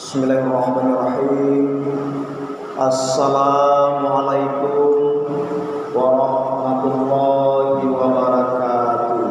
Bismillahirrahmanirrahim. Assalamualaikum warahmatullahi wabarakatuh.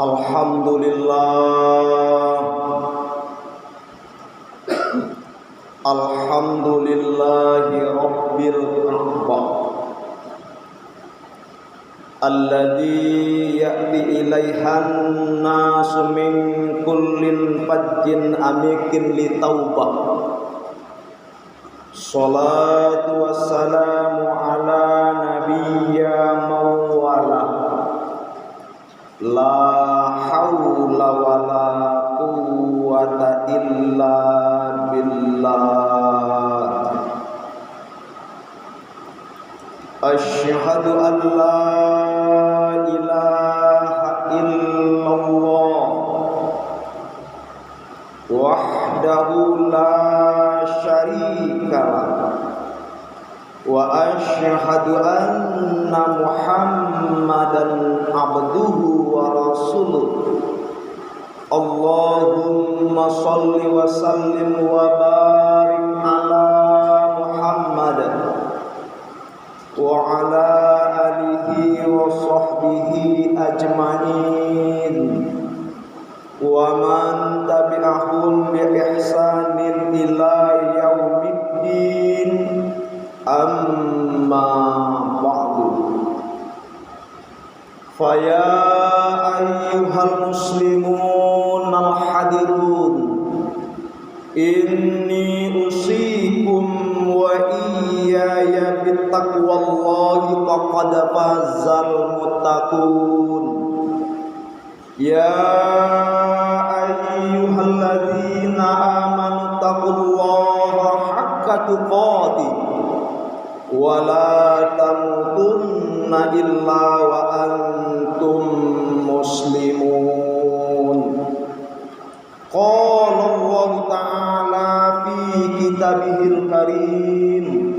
Alhamdulillahi Rabbil Ka'bah alladzi ya'ti ilaihan nasu min kullin fajjin amikin li taubah. Salatu wassalamu أشهد أن لا إله إلا الله وحده لا شريك له وأشهد أن محمدا عبده ورسوله اللهم صل وسلم وبارك على محمد وعلى آله وصحبه أجمعين ومن تبعهم بإحسان إلى يوم الدين أما بعد فيا أيها المسلمون الحاضرون إني أوصيكم وإياي بتقوى الله فقد فاز المتقون يا أيها الذين آمنوا اتقوا الله حق تقاته ولا تموتن إلا وأنتم مسلمون قال الله تعالى في كتابه الكريم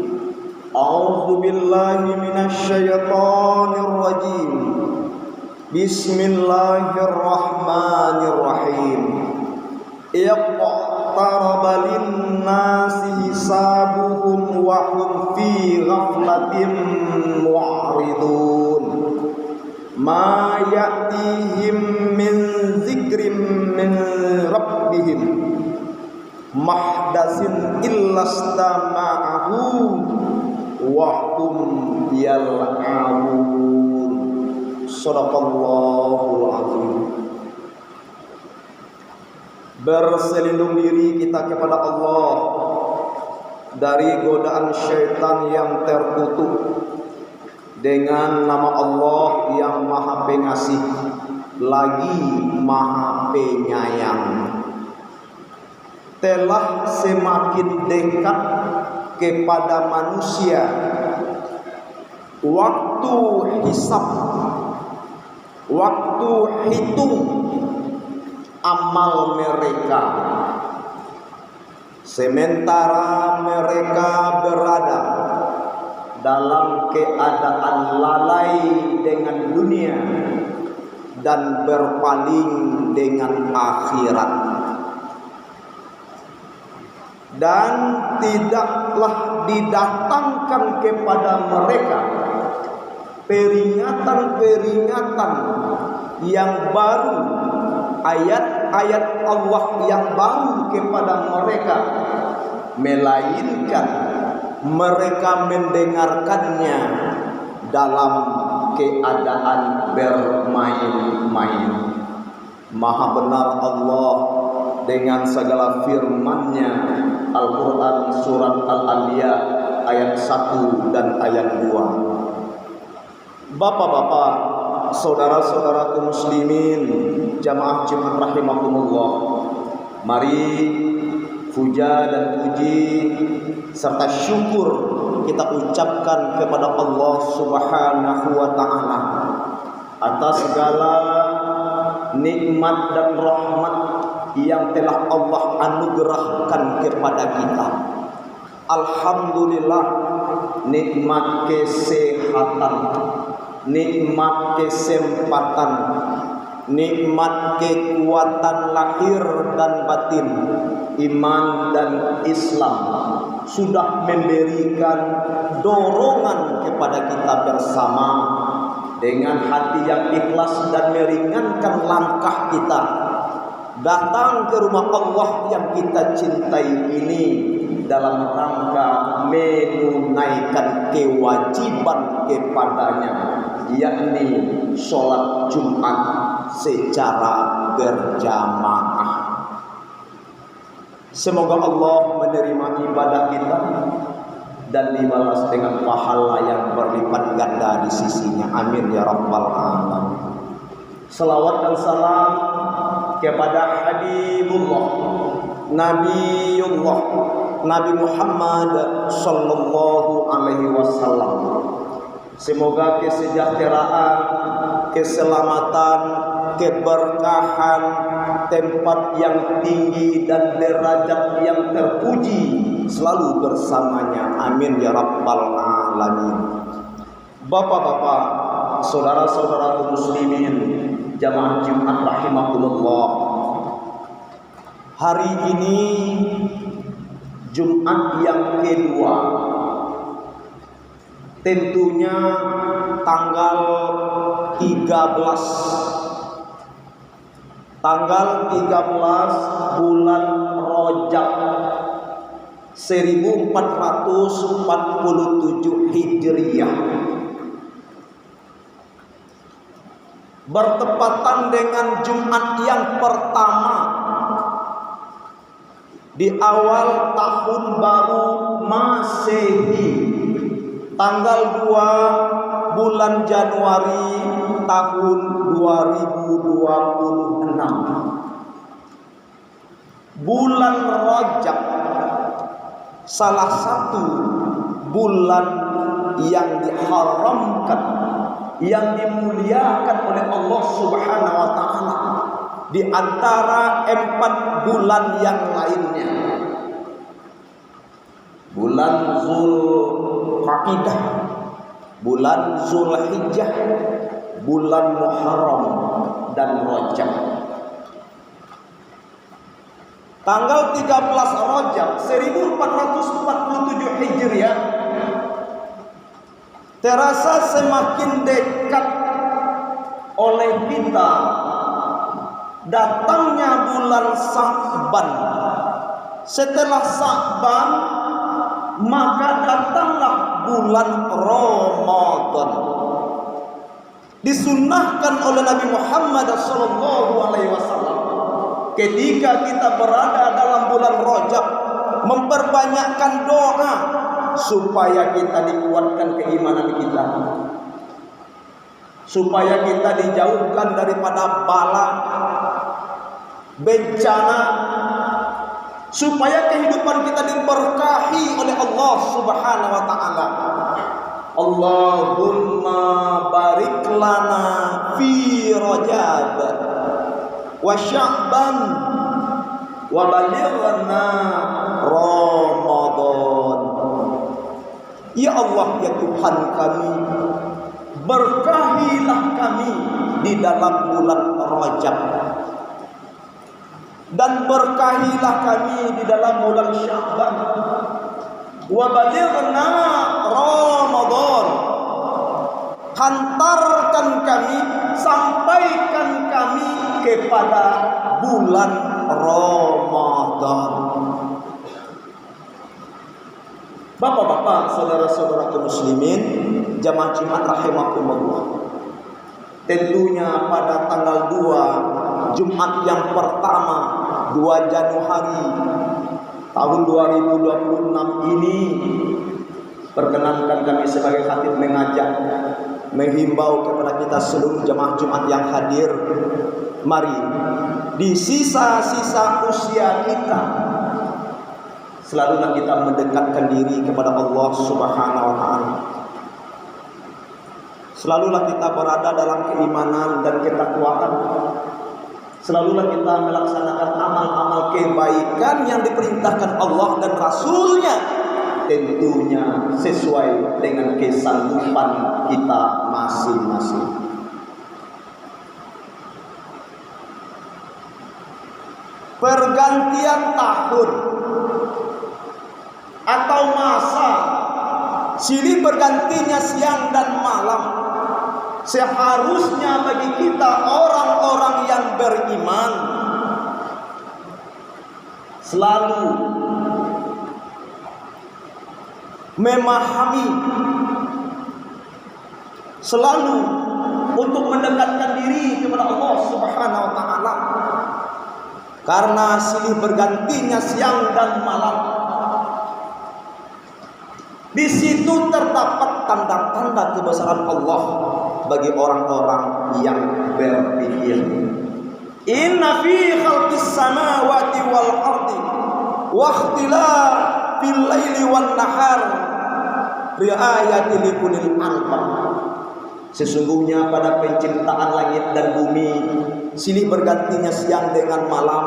أعوذ بالله من الشيطان الرجيم بسم الله الرحمن الرحيم اقترب للناس حسابهم وهم في غفلة معرضون ما يأتيهم من ذكر من ربهم محدث إلا استمعه وهم يلعبون Sadaqallahul azim. Berselindung diri kita kepada Allah dari godaan syaitan yang terkutuk dengan nama Allah yang Maha Pengasih lagi Maha Penyayang. Telah semakin dekat kepada manusia waktu hisab, waktu hitung amal mereka, sementara mereka berada dalam keadaan lalai dengan dunia dan berpaling dengan akhirat, dan tidaklah didatangkan kepada mereka peringatan-peringatan yang baru, ayat-ayat Allah yang baru kepada mereka, melainkan mereka mendengarkannya dalam keadaan bermain-main. Maha benar Allah dengan segala firman-Nya. Al-Quran surat Al-Anbiya ayat 1 dan ayat 2. Bapak-bapak, saudara-saudaraku muslimin, jamaah Jumat rahimakumullah, mari puja dan puji serta syukur kita ucapkan kepada Allah Subhanahu wa taala atas segala nikmat dan rahmat yang telah Allah anugerahkan kepada kita. Alhamdulillah, nikmat kesehatan, nikmat kesempatan, nikmat kekuatan lahir dan batin, iman dan Islam sudah memberikan dorongan kepada kita bersama dengan hati yang ikhlas dan meringankan langkah kita datang ke rumah Allah yang kita cintai ini dalam rangka menunaikan kewajiban kepadanya, yakni sholat Jumat secara berjamaah. Semoga Allah menerima ibadah kita dan dibalas dengan pahala yang berlipat ganda di sisinya. Amin ya rabbal alamin. Salawat dan salam kepada Habibullah, Nabiullah, Nabi Muhammad sallallahu alaihi wasallam, Semoga kesejahteraan, keselamatan, keberkahan, tempat yang tinggi dan derajat yang terpuji selalu bersamanya. Amin ya rabbal alamin. Bapak-bapak, saudara-saudara muslimin, jamaah Jumat rahimakumullah. Hari ini Jumat yang kedua, tentunya tanggal 13 bulan Rajab 1447 Hijriah, bertepatan dengan Jumat yang pertama di awal tahun baru Masehi, tanggal 2 bulan Januari tahun 2026. Bulan Rajab salah satu bulan yang diharamkan, yang dimuliakan oleh Allah Subhanahu wa taala di antara 4 bulan yang lainnya. Bulan Zulqa'dah, bulan Zulhijjah, bulan Muharram dan Rajab. Tanggal 13 Rajab 1447 Hijriah terasa semakin dekat oleh kita datangnya bulan Sya'ban. Setelah Sya'ban maka datanglah bulan Ramadan. Disunnahkan oleh Nabi Muhammad SAW ketika kita berada dalam bulan Rajab memperbanyakkan doa supaya kita dikuatkan keimanan kita, supaya kita dijauhkan daripada bala, bencana, supaya kehidupan kita diberkahi oleh Allah Subhanahu wa taala. Allahumma barik lana fi Rajab wa Sya'ban wa balighna Ramadan. Ya Allah, ya Tuhan kami, berkahilah kami di dalam bulan Rajab dan berkahilah kami di dalam bulan Sya'ban, wa balighna Ramadan. Hantarkan kami, sampaikan kami kepada bulan Ramadan. Bapak-bapak, saudara-saudara muslimin, jamaah Jumat rahimakumullah. Tentunya pada tanggal 2 Jumat yang pertama 2 Januari tahun 2026 ini, perkenankan kami sebagai khatib mengajak, menghimbau kepada kita seluruh jamaah Jumat yang hadir, mari di sisa-sisa usia kita selalulah kita mendekatkan diri kepada Allah Subhanahu wa taala. Selalulah kita berada dalam keimanan dan ketakwaan. Selalulah kita melaksanakan amal-amal kebaikan yang diperintahkan Allah dan Rasulnya, tentunya sesuai dengan kesanggupan kita masing-masing. Pergantian tahun atau masa silih bergantinya siang dan malam seharusnya bagi kita orang-orang yang beriman selalu memahami, selalu untuk mendekatkan diri kepada Allah Subhanahu wa taala, karena silih bergantinya siang dan malam. Di situ terdapat tanda-tanda kebesaran Allah bagi orang-orang yang berpikir. Inna fi khalqis samawati wal ardi wa ikhtilafil laili wan nahar ayatin likulil albab. Sesungguhnya pada penciptaan langit dan bumi, silih bergantinya siang dengan malam,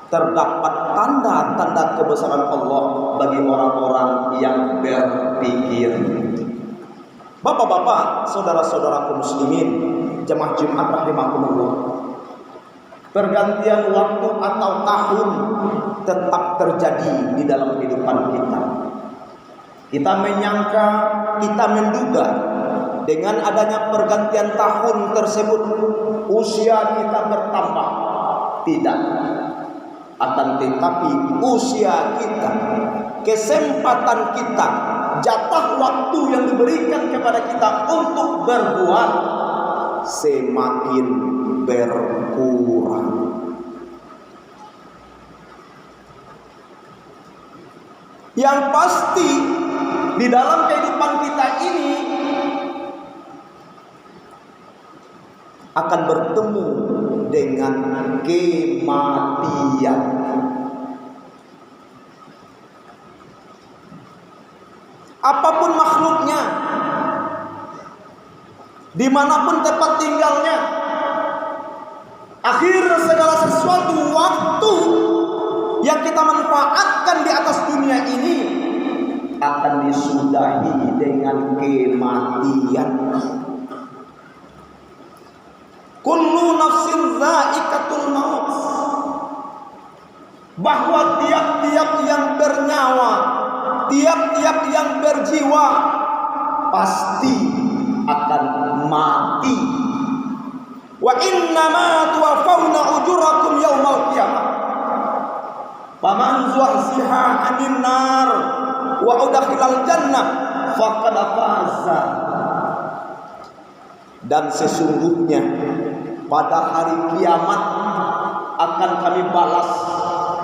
terdapat tanda-tanda kebesaran Allah bagi orang-orang yang berpikir. Bapak-bapak, saudara-saudaraku muslimin, jemaah Jumat rahimakumullah. Pergantian waktu atau tahun tetap terjadi di dalam kehidupan kita. Kita menyangka, kita menduga dengan adanya pergantian tahun tersebut usia kita bertambah. Tidak. Akan tetapi usia kita, kesempatan kita, jatah waktu yang diberikan kepada kita untuk berbuat semakin berkurang. Yang pasti di dalam kehidupan kita ini akan bertemu dengan kematian. Apapun makhluknya, dimanapun tempat tinggalnya, akhir segala sesuatu waktu yang kita manfaatkan di atas dunia ini akan disudahi dengan kematian. Kullu nafsin dha'iqatul maut. Bahwa tiap-tiap yang bernyawa, tiap-tiap yang berjiwa pasti akan mati. Wa innama tuwaffawna ujurakum yaumal qiyamah. Faman zuhziha 'anil nar wa udkhilal jannah faqad faza. Dan sesungguhnya pada hari kiamat akan kami balas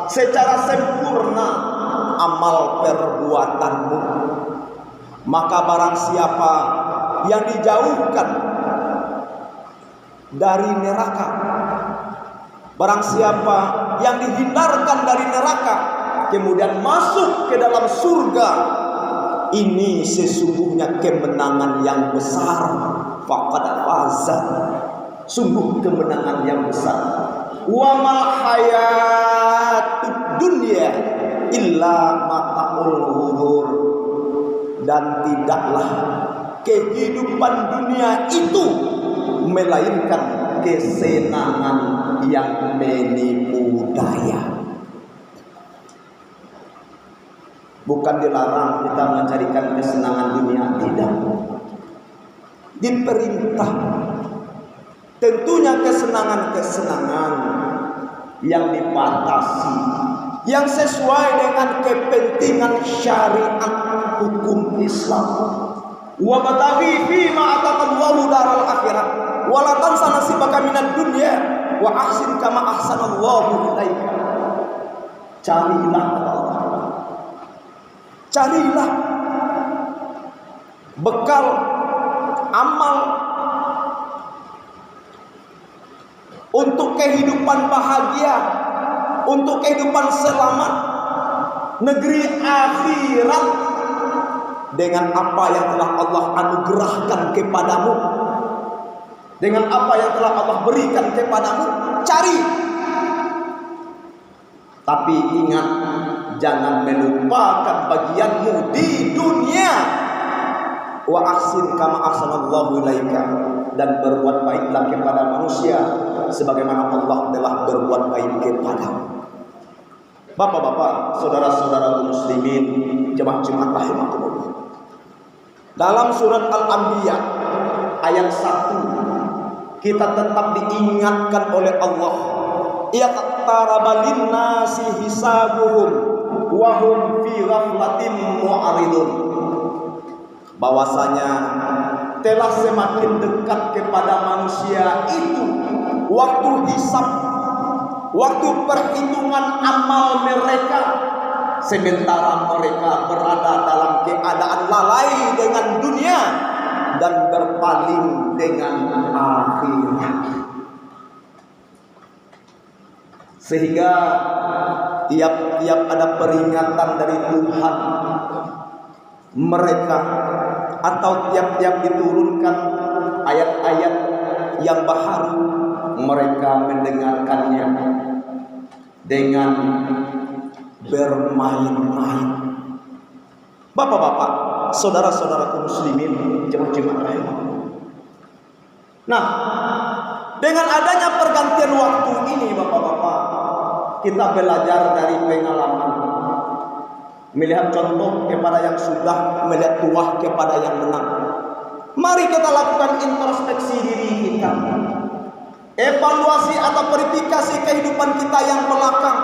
secara sempurna amal perbuatanmu. Maka barang siapa yang dijauhkan dari neraka, barang siapa yang dihindarkan dari neraka kemudian masuk ke dalam surga, ini sesungguhnya kemenangan yang besar. Faqad faza, sungguh kemenangan yang besar. Wa mal hayatud dunya illa mata'ul ghurur. Dan tidaklah kehidupan dunia itu melainkan kesenangan yang menipu daya. Bukan dilarang kita mencarikan kesenangan dunia, tidak. Diperintah. Tentunya kesenangan-kesenangan yang dibatasi, yang sesuai dengan kepentingan syariat hukum Islam. Wa bataghi fima ataqallahu daral akhirah wa la tansa nasibaka minad dunya wa ahsin kama ahsanallahu ilaika. Carilah Allah. Carilah bekal amal untuk kehidupan bahagia, untuk kehidupan selamat, negeri akhirat, dengan apa yang telah Allah anugerahkan kepadamu, dengan apa yang telah Allah berikan kepadamu. Cari, tapi ingat, jangan melupakan bagianmu di dunia. Wa ahsin kama ahsanallahu ilaika, dan berbuat baiklah kepada manusia sebagaimana Allah telah berbuat baik kepadamu. Bapak-bapak, saudara-saudara muslimin, jemaah Jumat rahimakumullah. Dalam surat Al-Anbiya ayat 1 kita tetap diingatkan oleh Allah, iqtaraba lin-nasi hisabuhum wa hum fi ghaflatin mu'ridun. Bahwasanya telah semakin dekat kepada manusia itu waktu hisab, waktu perhitungan amal mereka, sementara mereka berada dalam keadaan lalai dengan dunia dan berpaling dengan akhirat. Sehingga tiap-tiap ada peringatan dari Tuhan, mereka atau tiap-tiap diturunkan ayat-ayat yang baharu, mereka mendengarkannya dengan bermain-main. Bapak-bapak, saudara-saudaraku muslimin, jemaah-jemaah rahimahullah. Nah, dengan adanya pergantian waktu ini, bapak-bapak, kita belajar dari pengalaman, melihat contoh kepada yang sudah, melihat tuah kepada yang menang. Mari kita lakukan introspeksi diri kita, evaluasi atau verifikasi kehidupan kita yang belakang,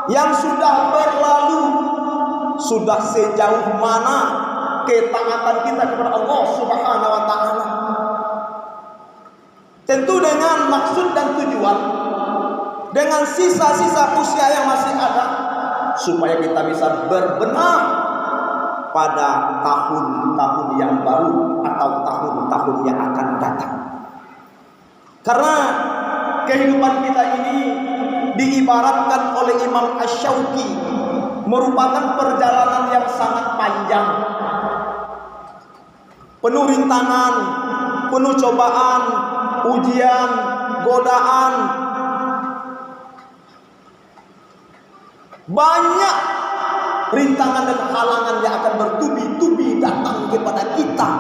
yang sudah berlalu. Sudah sejauh mana ketaatan kita kepada Allah Subhanahu wa taala? Tentu dengan maksud dan tujuan, dengan sisa-sisa usia yang masih ada, supaya kita bisa berbenah pada tahun-tahun yang baru atau tahun-tahun yang akan datang. Karena kehidupan kita ini diibaratkan oleh Imam Asy-Syauqi merupakan perjalanan yang sangat panjang, penuh rintangan, penuh cobaan, ujian, godaan. Banyak rintangan dan halangan yang akan bertubi-tubi datang kepada kita.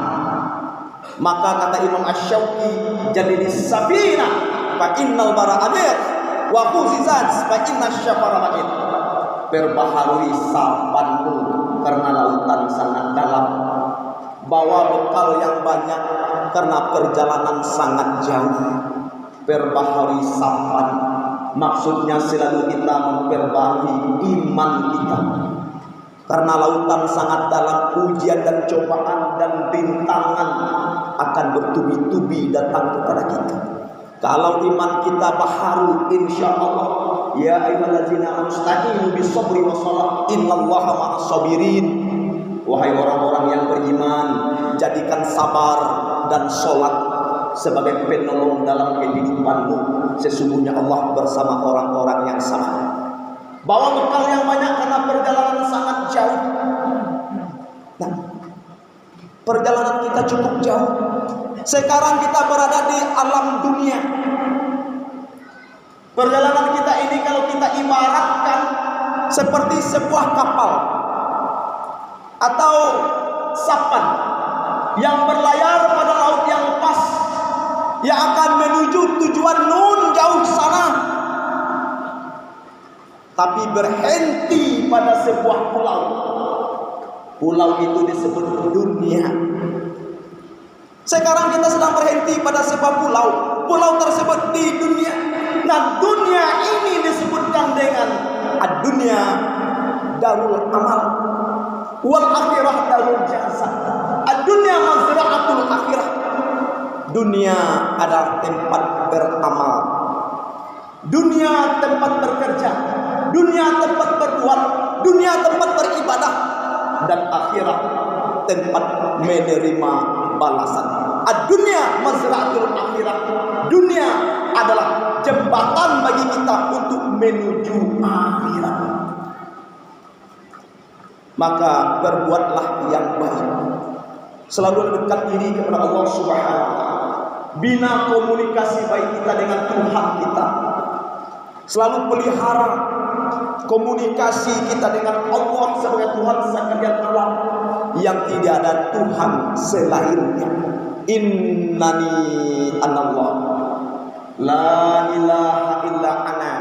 Maka kata Imam Asy-Syauqi, jadi safina fa innal bara'amir wa khuzizat fa inna syafara ma'in. Perbaharui sapanmu karena lautan sangat dalam. Bawa bekal yang banyak karena perjalanan sangat jauh. Perbaharui sapan, maksudnya selalu kita memperbaharui iman kita. Karena lautan sangat dalam, ujian dan cobaan dan rintangan akan bertubi-tubi datang kepada kita. Kalau iman kita baharu, insya Allah, ya ayyuhallazina amanu ista'inu bis-sabri was-shalah innallaha ma'as sabirin. Wahai orang-orang yang beriman, jadikan sabar dan sholat sebagai penolong dalam kehidupanmu. Sesungguhnya Allah bersama orang-orang yang sabar. Bawa bekal yang banyak karena perjalanan sangat jauh. Nah, perjalanan kita cukup jauh. Sekarang kita berada di alam dunia. Perjalanan kita ini kalau kita ibaratkan seperti sebuah kapal atau sapan yang berlayar pada laut yang lepas, yang akan menuju tujuan nun jauh sana, tapi berhenti pada sebuah pulau. Pulau itu disebut dunia. Sekarang kita sedang berhenti pada sebuah pulau. Pulau tersebut di dunia. Nah, dunia ini disebutkan dengan ad-dunya darul amal wal akhirah darul jazaa. Ad-dunya mazra'atul akhirah. Dunia adalah tempat beramal. Dunia tempat bekerja. Dunia tempat berbuat. Dunia tempat beribadah. Dan akhirat tempat menerima balasan. Ad-dunya mazra'atul akhirah. Dunia adalah jembatan bagi kita untuk menuju akhirat. Maka berbuatlah yang baik. Selalu dekat diri kepada Allah Subhanahu wa taala. Bina komunikasi baik kita dengan Tuhan kita. Selalu pelihara komunikasi kita dengan Allah sebagai Tuhan sekalian alam, yang tidak ada Tuhan selainnya. Innani anallah la ilaha illa ana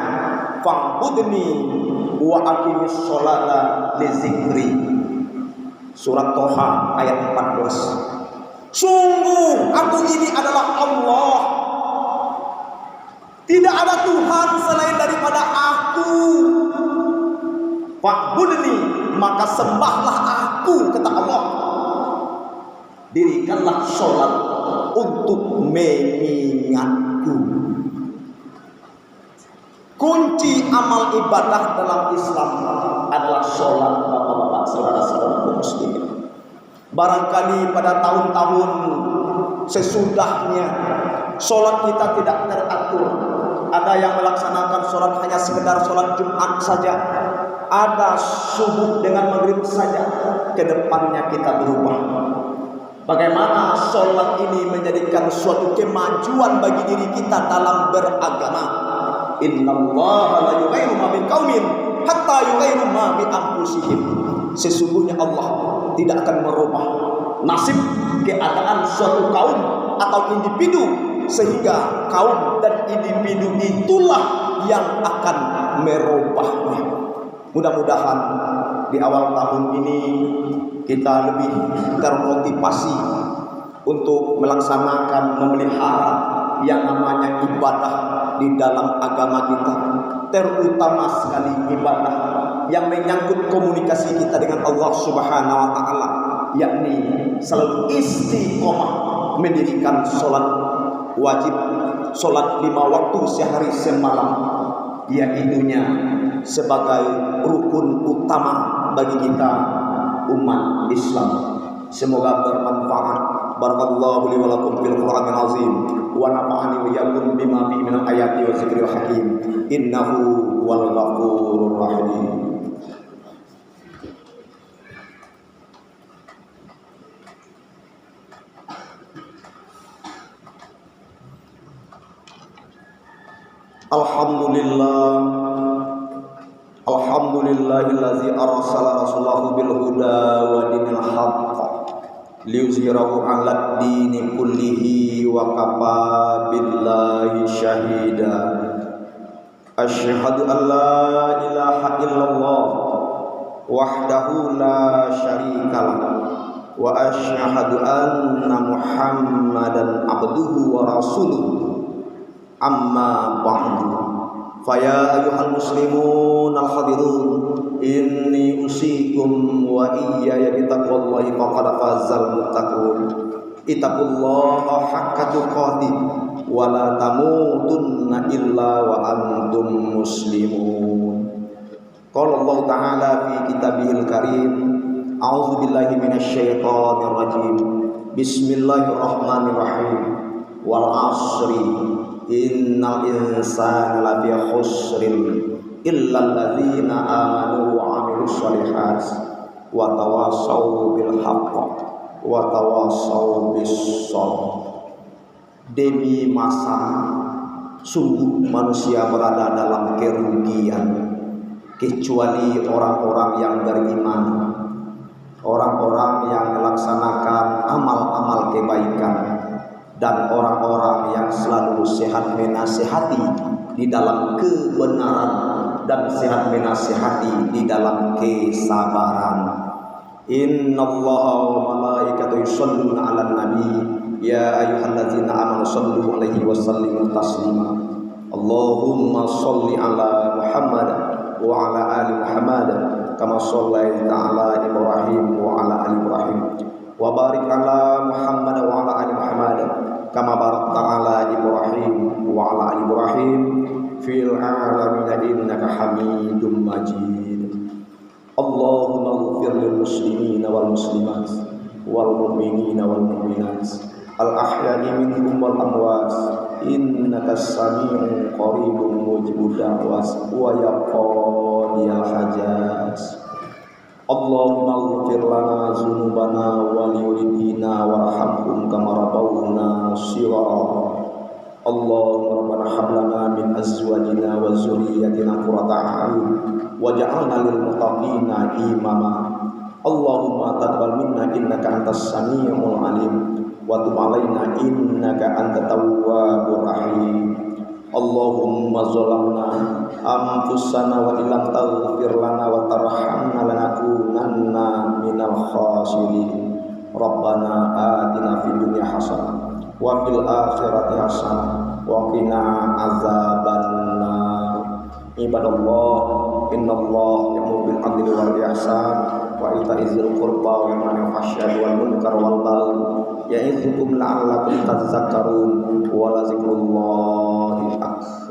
fa'budni wa aqimis sholata li zikri. Surat Toha ayat 14. Sungguh aku ini adalah Allah, tidak ada Tuhan selain daripada aku. Fa'budni, maka sembahlah aku, kata Allah. Dirikanlah sholat untuk mengingatku. Kunci amal ibadah dalam Islam adalah sholat, bapak-bapak, saudara-saudara muslimin. Barangkali pada tahun-tahun sesudahnya sholat kita tidak teratur. Ada yang melaksanakan sholat hanya sekedar sholat Jumat saja, ada subuh dengan maghrib saja, kedepannya kita berubah. Bagaimana sholat ini menjadikan suatu kemajuan bagi diri kita dalam beragama. Innallaha la yughayyiru ma biqaumin hatta yughayyiru ma bi anfusihim. Sesungguhnya Allah tidak akan merubah nasib keadaan suatu kaum atau individu sehingga kaum dan individu itulah yang akan merubahnya. Mudah-mudahan di awal tahun ini kita lebih termotivasi untuk melaksanakan, memelihara yang namanya ibadah di dalam agama kita, terutama sekali ibadah yang menyangkut komunikasi kita dengan Allah Subhanahu wa taala, yakni selalu istiqomah mendirikan sholat wajib, sholat 5 waktu sehari semalam, yaitunya sebagai rukun utama bagi kita umat Islam. Semoga bermanfaat. Barakallahu li wa lakum fil Qur'anil azim wa nafa'ani wa iyyakum bima fihi minal ayati wa dzikril hakim. Innahu wal ghafurur rahim. Alhamdulillahillazi arsala rasulahu bil huda wa dinil haqq liyuzhirahu 'alad dini kullihi wa kafa billahi syahida. Asyhadu an la ilaha illallah wahdahu la syarikalah wa asyhadu anna Muhammadan abduhu wa rasuluh. Amma ba'du, faya ayyuhal muslimun al-hadirun, inni usikum wa iyaya bitaqwallahi faqad fazal muttaqun. Ittaqullaha haqqa tuqatih wa la tamutunna illa wa antum muslimun. Qala Allah ta'ala fi kitabihil karim, a'udzu billahi minasyaitonir rajim. Bismillahirrahmanirrahim. Wal 'ashri innal insana lafi khusrin illal ladzina amanu wa 'amilus sholihat wa tawassaw bil haqq wa tawassaw bis sabr. Demi masa sungguh manusia berada dalam kerugian kecuali orang-orang yang beriman, orang-orang yang melaksanakan amal-amal kebaikan, dan orang-orang yang selalu sehat menasihati di dalam kebenaran dan sehat menasihati di dalam kesabaran. Innallaha wa malaikatahu yusholluna 'alan nabi ya ayyuhalladzina amanu shallu 'alaihi wa sallimu taslima. Allahumma shalli 'ala Muhammad wa 'ala ali Muhammad kama shallaita 'ala Ibrahim wa 'ala ali Ibrahim wa barik 'ala Muhammad wa 'ala ali Muhammad kama barakta 'ala Ibrahim wa 'ala ali Ibrahim fil 'alamin innaka Hamidum Majid. Allahumma ighfir lil muslimina wal muslimat wal mu'minina wal mu'minat al ahya'i minhum wal amwat innaka sami'un qaribun mujibud da'was wa yaqdiyal hajat. Allahumma ighfir lana dzunubana wa liwalidina warhamhum kama rabbawna shighara. Allahumma rabbana hab lana min azwajina wa dzurriyyatina qurrata a'yun waj'alna lil muttaqina imama. Allahumma taqabbal minna innaka antas samiul alim wa tub 'alaina innaka antat tawwabur rahim. Allahumma zalamna anfusana wa illam taghfir lana wa tarhamna lanakunanna minal khasirin. Rabbana atina fid dunya hasanah wa fil akhirati hasanah wa qina azabannar. Ibadallah, innallaha ya'muru bil 'adli wal ihsan wa ita'i dzil qurba wa yanha 'anil fahsya'i wal munkar wal baghi ya'idzukum la'allakum tadhakkarun wa la dzikrullahi akbar.